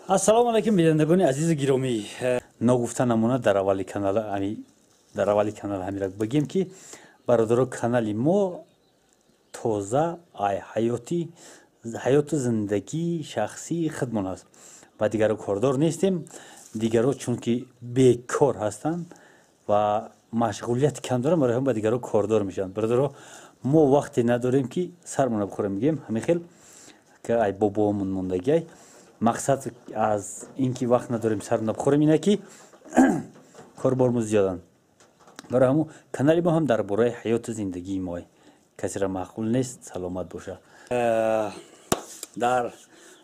ассалому алайкум бинандагони азизи гиромӣ. Ногуфта намона дар аввали канал ҳамира бигем ки бародаро канали мо тоза ҳаёту зиндагии шахсии худмон аст. Ба дигаро кордор нестем. Дигаро чунки бекор ҳастанд ва машғулияти кам доранд, барои ҳам ба дигаро кордор мешаванд. Бародаро мо вақте надорем ки сармона бихӯрем, мегем ҳамин хел ки ай бобомон мондагиай. Мақсад аз ин ки вақт надорем сармона бихӯрем ина ки корбормуз зиёданд. барои ҳамун канали мо ҳам дар бораи ҳаёту зиндагии мо касира маъқул нест саломат боша. Дар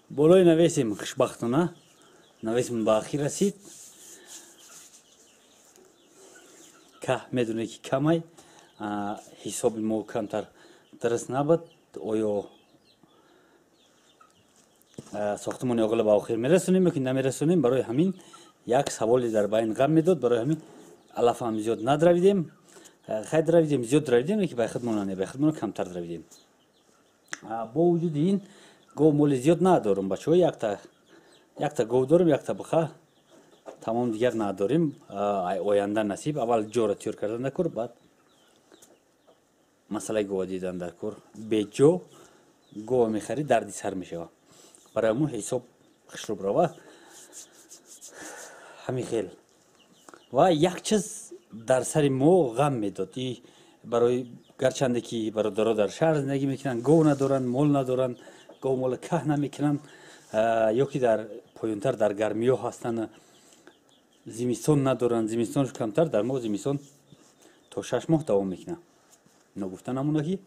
болои навесим хушбахтона навесим ба ахир расид. Медоне ки камай ҳисоби мо камтар дарс набуд. Оё сохтмони оғила ба охир мерасонем ки намерасонем. Барои ҳамин як саволи дар байн ғам медод. барои ҳамин алафам зиёд надравидем. Хай дравидем, зиёд дравидем, ки ба худмона не ба худмона камтар дравидем. Бо вуҷуди ин гов моли зиёд надорум бачаҳо. якта гов дорим, якта буха. Тамом дигар надорим. Оянда насиб. Аввал ҷоро тёр кардан дар кор, баъд масъалаи гова дидан дар кор. Беҷо гова мехарӣ дарди сар мешавад. барои ҳамун ҳисоб хушрӯб рава ҳамин хел. ва як чиз дар сари мо ғам медод. барои гарчанде ки бародаро дар шаҳр зиндагӣ мекунанд, гов надоранд, мол надоранд, гов мола каҳ намекунанд, ё ки дар поёнтар дар гармиҳо ҳастанд, зимистон надоранд, зимистонш камтар. Дар мо зимистон то 6 моҳ давом мекунад. ногуфта намона ки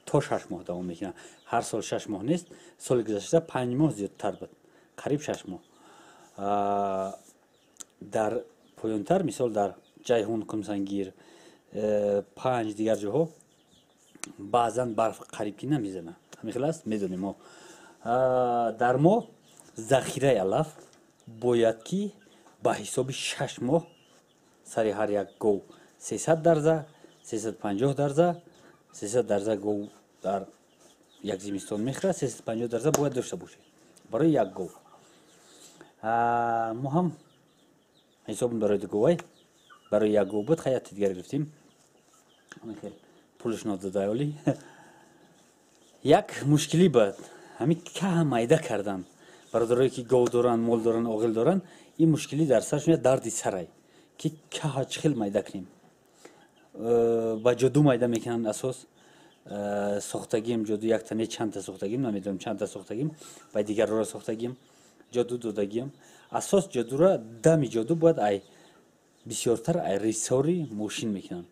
то 6 моҳ давом мекунад. ҳар сол 6 моҳ нест. соли гузашта 5 моҳ зиёдтар буд, қариб 6 моҳ. дар поёнтар мисол дар ҷайҳун, қумсангир, 5 дигар ҷоҳо баъзан барф қариб ки намезанад. ҳамин хел аст. медонем мо дар мо захираи алаф бояд ки ба ҳисоби 6 моҳ сари ҳар як гов 300 дарза, 350 дарза, 300 дарза гов дар як зимистон мехӯрад, 350 дарза бояд дошта бошед барои як гов. мо ҳам ҳисобм барои дуговай барои як гов буд. хаяти дигар гирифтем. ҳамин хел пулаш нодода оли. як мушкилӣ буд. ҳамин каҳа майда кардан. бародарое ки гов доранд, мол доранд, оғил доранд, ин мушкилӣ дар саршон як дарди сарай ки каҳа чӣ хел майда кунем. ба ҷоду майда мекунанд. асос сохтагим ҷоду якта не чандта сохтагим, намедонам чандта сохтагим, ба дигарро сохтагим, ҷоду додагим. асос ҷодура дами ҷоду бояд ай бисёртар ай рисори мошин мекунанд.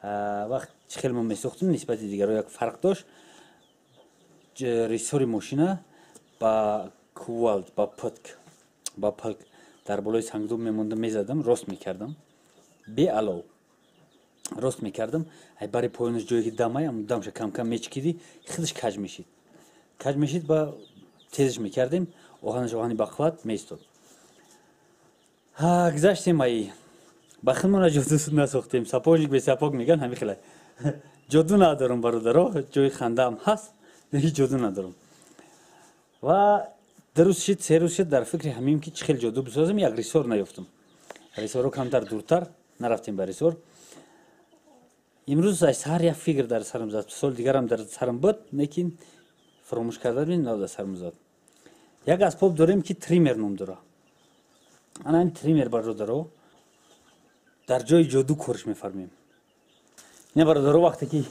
вақт чӣ хел мо месохтем нисбати дигарро як фарқ дошт. рисори мошина ба кувалд, ба палк дар болои сангдум мемондам, мезадам, рост мекардам. беалов рост мекардам. ай бари поёнаш ҷое ки дамай дамша камкам мечикиди, худаш каҷ мешид. ба тезаш мекардем. оҳанаш оҳани бақват меистод. гузаштем ай ба худмона ҷоду насохтем. сапожик бе сапог меган. ҳамин хелай ҷоду надорам бародаро. ҷои хандаам ҳаст, lekin ҷоду надорам. ва дурӯз шид, се рӯз шид дар фикри ҳамим ки чӣ хел ҷоду бисозам. як рисор наёфтам. рисорро камтар дуртар нарафтем ба рисор. имрӯз ай саҳар як фикр дар сарам зад. сол дигарам дар сарам буд, лекин фаромӯш кардам, дар сарам зад. як асбоб дорем ки тример ном дорад. ана ин тример бародаро дар ҷои ҷоду кориш мефармоем. ина бародаро вақте ки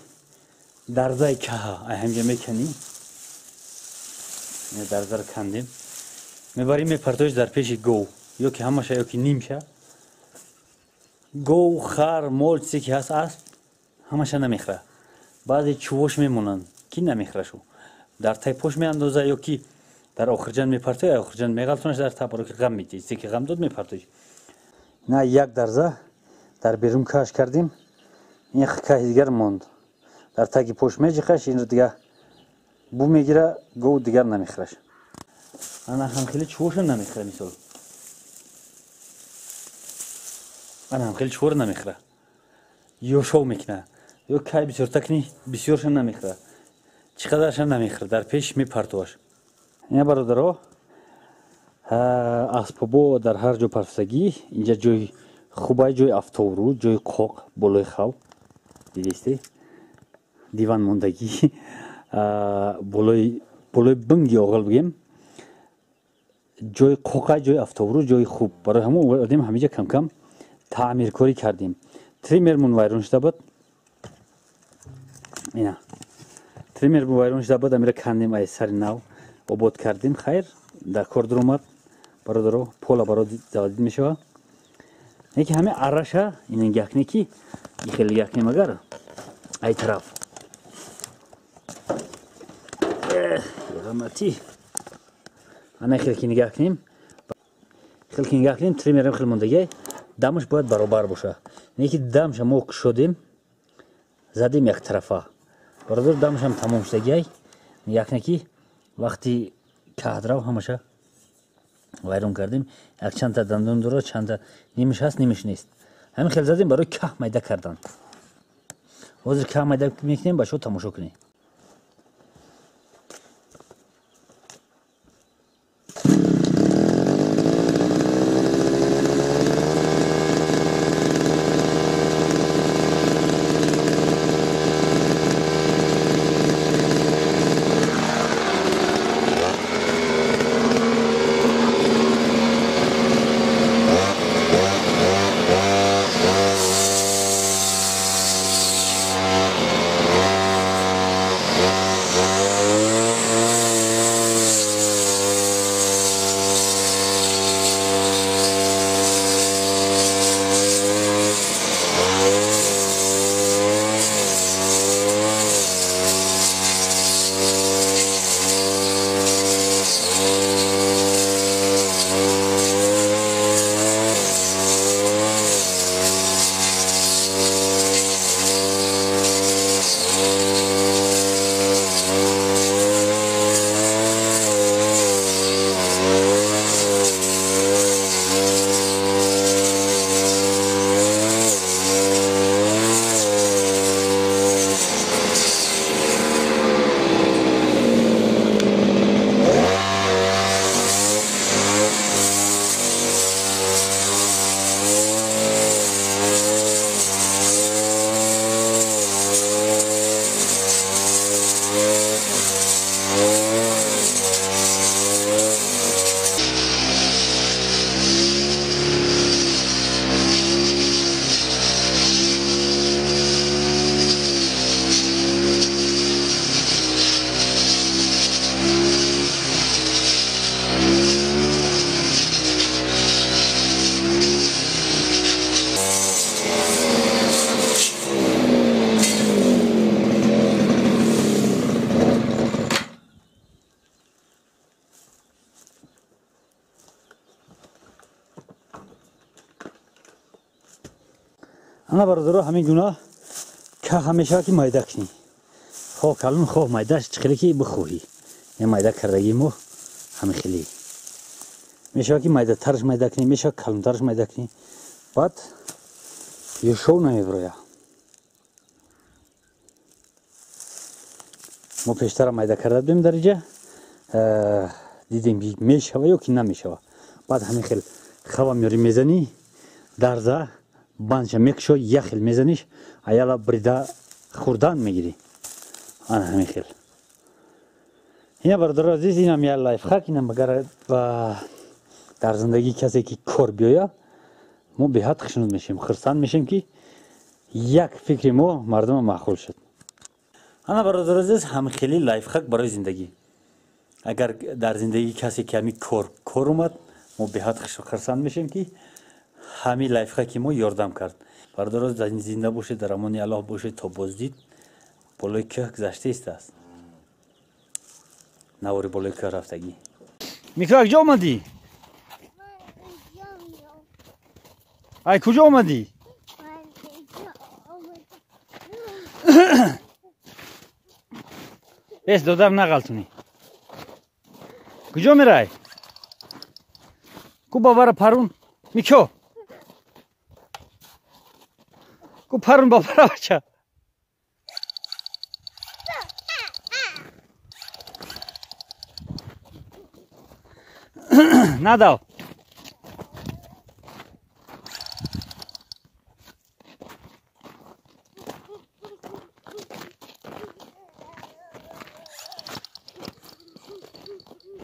дарзаи каҳа ай ҳамҷа меканем, ина дарзаро кандем, мебарем мепартоиш дар пеши гов, ё ки ҳамаша ё ки нимша. гов, хар, мол, чизе ки ҳаст асп ҳамаша намехӯрад. баъзе чувош мемонанд ки намехӯрашу. дар тай пош меандоза ё ки дар охирҷанд мепартои, ай охирҷанд меғалтонаш дар таб, баро ки ғам медиҳ. чизе ки ғам дод мепартоиш. ина як дарза дар берун каш кардем. ин каҳи дигар монд. дар таги пош меҷиқаш. инро дигар бу мегира, гов дигар намехӯраш. ана ҳамхели чувоша намехӯра. мисол ана ҳамхели чувора намехӯра. ё шов мекуна, ё кай бисёрта кунӣ, бисёрша намехӯра. чӣ қадарша намехӯра. дар пеш мепартоаш. ина бародаро اسبابو در هر جا پرفسگی اینجا جای خوبه جای автовору جای قوق بالای خو دیدیستی دیوان موندگی بالای بنگی اوغل بگیم جای قوقه جای автовору جای خوب برای همون اومدیم همینجا کم کم تعمیر کاری کردیم تریمرمون وایرون شده بود اینا تریمرمون وایرون شده بود امیره کندیم ای سر نو آباد کردیم خیر در کار در اومد برادرو پولا برای زادید میشه یکی همه عرشه این گکنی کی خیلی گکنی مگر ای طرف غمتی انا خیلی نگاه کنیم خیلی نگاه کنیم تریمرم خیلی موندگی دمش باید برابر باشه یکی دمش ما شدیم زدیم یک طرفه برادر دمش هم تمام شدگی نگاه کنی کی وقتی کادرو همشه وایرون کردیم یک چند تا دندون داره چند تا نیمش هست نیمش نیست همین خیلی زدیم برای که میده کردن حاضر که میده میکنیم باشو تماشا کنیم انا برادرو همین گونه که همیشه که مایده کنی خواه کلون خواه مایدهش چخیلی که بخوهی یه مایده کردگی مو همه خیلی میشه که مایده ترش مایده کنی میشه کلون ترش مایده کنی بعد یه شو نمیبرویا ما پیشتر مایده کرده بیم در اینجا دیدیم میشه یا که نمیشه بعد همین خیلی خواه میاری میزنی درزه بانش میکشو یخل میزنیش ایالا بریده خوردن میگیری آن همین خیل اینا برادر عزیز اینم یه لایف خاک اینم اگر در زندگی کسی که کار بیاید ما به حد خشنود میشیم خرسان میشیم که یک فکر ما مردم معقول شد انا برادر عزیز هم خیلی لایف خاک برای زندگی اگر در زندگی کسی که همی کار اومد ما به حد خرسان میشیم که همین لایف خاکی ما یاردم کرد برادر زنده باشه در امان الله باشه تا بازدید بالای که گذشته است نواری بالای که رفتگی میکرا کجا آمدی؟ ای کجا آمدی؟ ایست دادم نغلطونی کجا میرای؟ کو بابر پرون میکو کو پرون بابر بچه надав.